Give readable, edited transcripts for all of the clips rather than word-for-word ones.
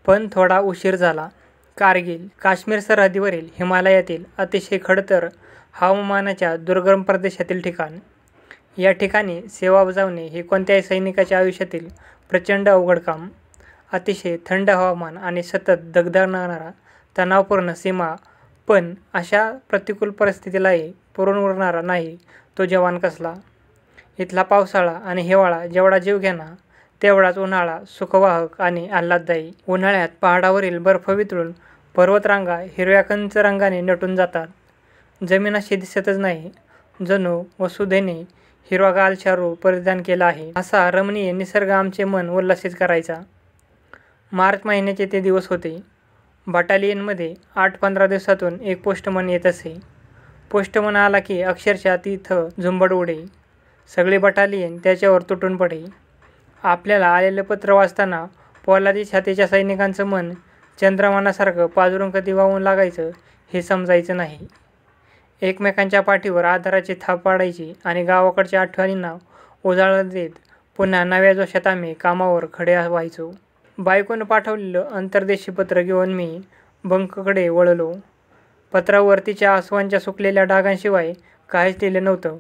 पण थोडा उशीर झाला. कारगिल, काश्मीर सरहद्दीवरील हिमालयातील अतिशय खडतर हवामानाच्या दुर्गम प्रदेशातील ठिकाण. या ठिकाणी सेवा बजावणे हे कोणत्याही सैनिकाच्या आयुष्यातील प्रचंड अवघड काम. अतिशय थंड हवामान आणि सतत दगदगणारा तणावपूर्ण सीमा, पण अशा प्रतिकूल परिस्थितीलाही पुरून उरणारा नाही तो जवान कसला. इथला पावसाळा आणि हिवाळा जेवढा जीवघेणा, तेवढाच उन्हाळा सुखवाहक आणि आल्हाददायी. उन्हाळ्यात पहाडावरील बर्फ वितळून पर्वतरांगा हिरव्या कंच रंगाने नटून जातात. जमीन अशी दिसतच नाही, जणू वसुधेने हिरवागार शालू परिधान केला आहे. असा रमणीय निसर्ग आमचे मन उल्हसित करायचा. मार्च महिन्याचे ते दिवस होते. बटालियनमध्ये 8-15 दिवसातून एक पोस्टमन येत असे. पोस्टमन आला की अक्षरशः तिथं झुंबड उडे. सगळे बटालियन त्याच्यावर तुटून पडे. आपल्याला आलेलं पत्र वाचताना पोलादी छातीच्या सैनिकांचं मन चंद्रमानासारखं पाजरून कधी वाहून लागायचं हे समजायचं नाही. एकमेकांच्या पाठीवर आधाराची थाप पाडायची आणि गावाकडच्या आठवणींना उजाळा देत पुन्हा नव्या जोशात आम्ही कामावर खडे व्हायचो. बायकोनं पाठवलेलं अंतर्देशी पत्र घेऊन मी बंककडे वळलो. पत्रावर तिच्या आसवांच्या सुकलेल्या डागांशिवाय काहीच लिहिलं नव्हतं.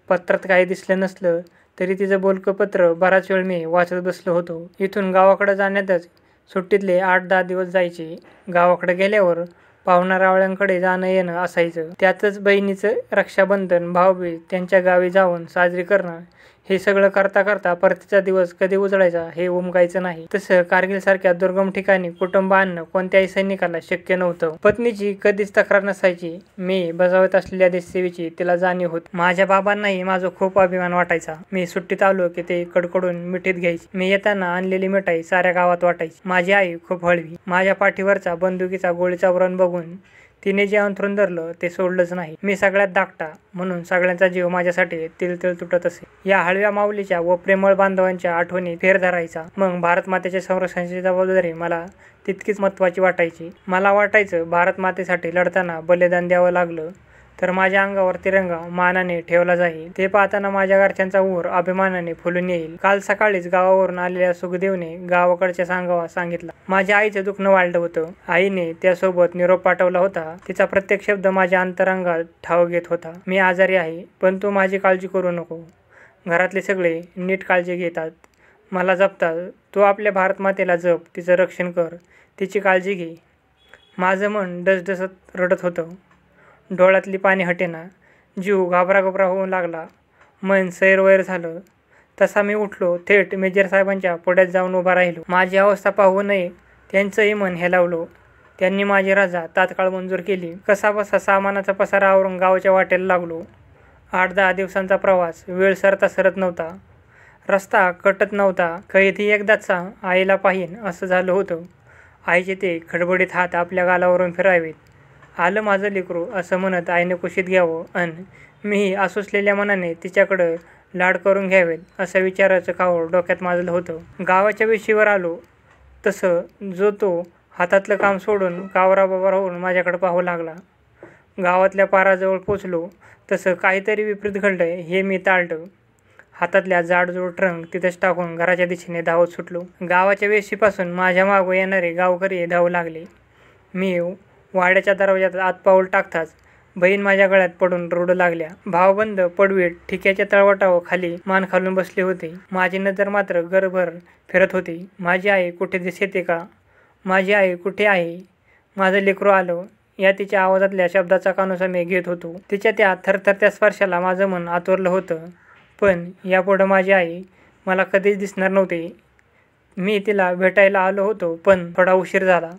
पत्रात काही दिसलं नसलं तरी तिचं बोलकं पत्र बराच वेळ मी वाचत बसलो होतो. इथून गावाकडं जाण्यातच सुट्टीतले 8-10 दिवस जायचे. गावाकडे गेल्यावर पाहुणारावळ्यांकडे जाणं येणं असायचं. त्यातच बहिणीचं रक्षाबंधन, भाऊबीज, त्यांच्या गावी जाऊन साजरी करणं, हे सगळं करता करता परतीचा दिवस कधी उजळायचा हे उमगायचं नाही. तसं कारगिलसारख्या दुर्गम ठिकाणी कुटुंब आणणं कोणत्याही सैनिकाला शक्य नव्हतं. पत्नीची कधीच तक्रार नसायची. मी बजावत असलेल्या देशसेवेची तिला जाणीव होती. माझ्या बाबांनाही माझा खूप अभिमान वाटायचा. मी सुट्टीत आलो की ते कडकडून मिठीत घ्यायची. मी येताना आणलेली मिठाई साऱ्या गावात वाटायची. माझी आई खूप हळवी. माझ्या पाठीवरचा बंदुकीचा गोळीचा व्रण बघून तिने जे अंथरूण धरलं ते सोडलंच नाही. मी सगळ्यात धाकटा म्हणून सगळ्यांचा जीव माझ्यासाठी तिळतिळ तुटत असे. या हळव्या माऊलीच्या व प्रेमळ बांधवांच्या आठवणी फेर धरायचा. मग भारत मातेच्या संरक्षणाची जबाबदारी मला तितकीच महत्त्वाची वाटायची. मला वाटायचं भारत मातेसाठी लढताना बलिदान द्यावं लागलं तर माझ्या अंगावर तिरंगा मानाने ठेवला जाईल. ते पाहताना माझ्या घरच्यांचा ऊर अभिमानाने फुलून येईल. काल सकाळीच गावावरून आलेल्या सुखदेवने गावाकडच्या सांगावा सांगितला. माझ्या आईचं दुखणं वाढलं होतं. आईने त्यासोबत निरोप पाठवला होता. तिचा प्रत्येक शब्द माझ्या अंतरंगात ठाव घेत होता. मी आजारी आहे, पण तू माझी काळजी करू नको. घरातले सगळे नीट काळजी घेतात, मला जपतात. तू आपल्या भारत मातेला जप, तिचं रक्षण कर, तिची काळजी घे. माझं मन डसडसत रडत होतं. डोळ्यातली पाणी हटेना. जीव घाबराघाबरा होऊ लागला. मन सैरवैर झालं. तसा मी उठलो. थेट मेजर साहेबांच्या पुढ्यात जाऊन उभा राहिलो. माझी अवस्था पाहू नये त्यांचंही मन हेलावलं. त्यांनी माझी रजा तात्काळ मंजूर केली. कसाबसा सामानाचा पसारा आवरून गावाच्या वाटेला लागलो. 8-10 दिवसांचा प्रवास. वेळ सरता सरत नव्हता. रस्ता कटत नव्हता. कधी एकदाच आईला पाहीन असं झालं होतं. आईचे ते खडबडीत हात आपल्या गालावरून फिरावेत. आलं माझं लेकरू असं म्हणत आईने कुशीत घ्यावं अन मीही आसुसलेल्या मनाने तिच्याकडं लाड करून घ्यावेत असं विचाराचं कावड डोक्यात माजलं होतं. गावाच्या वेशीवर आलो तसं जो तो हातातलं काम सोडून कावराबावरा होऊन माझ्याकडे पाहू लागला. गावातल्या पाराजवळ पोचलो तसं काहीतरी विपरीत घडलंय हे मी टाळलं. हातातल्या जाडजूड ट्रंक तिथंच टाकून घराच्या दिशेने धावत सुटलो. गावाच्या वेशीपासून माझ्या मागं येणारे गावकरी धावू लागले. मी वाड्याच्या दरवाजात आत पाऊल टाकताच बहीण माझ्या गळ्यात पडून रडू लागल्या. भावबंद पडवीत ठिक्याच्या तळवटावर खाली मान घालून बसले होते. माझी नजर मात्र घरभर फिरत होती. माझी आई कुठे दिसते का? माझी आई कुठे आहे? माझं लेकरू आलं या तिच्या आवाजातल्या शब्दाचा कानोसा मी घेत होतो. तिच्या त्या थरथरत्या स्पर्शाला माझं मन आतुरलं होतं. पण यापुढं माझी आई मला कधीच दिसणार नव्हती. मी तिला भेटायला आलो होतो, पण थोडा उशीर झाला.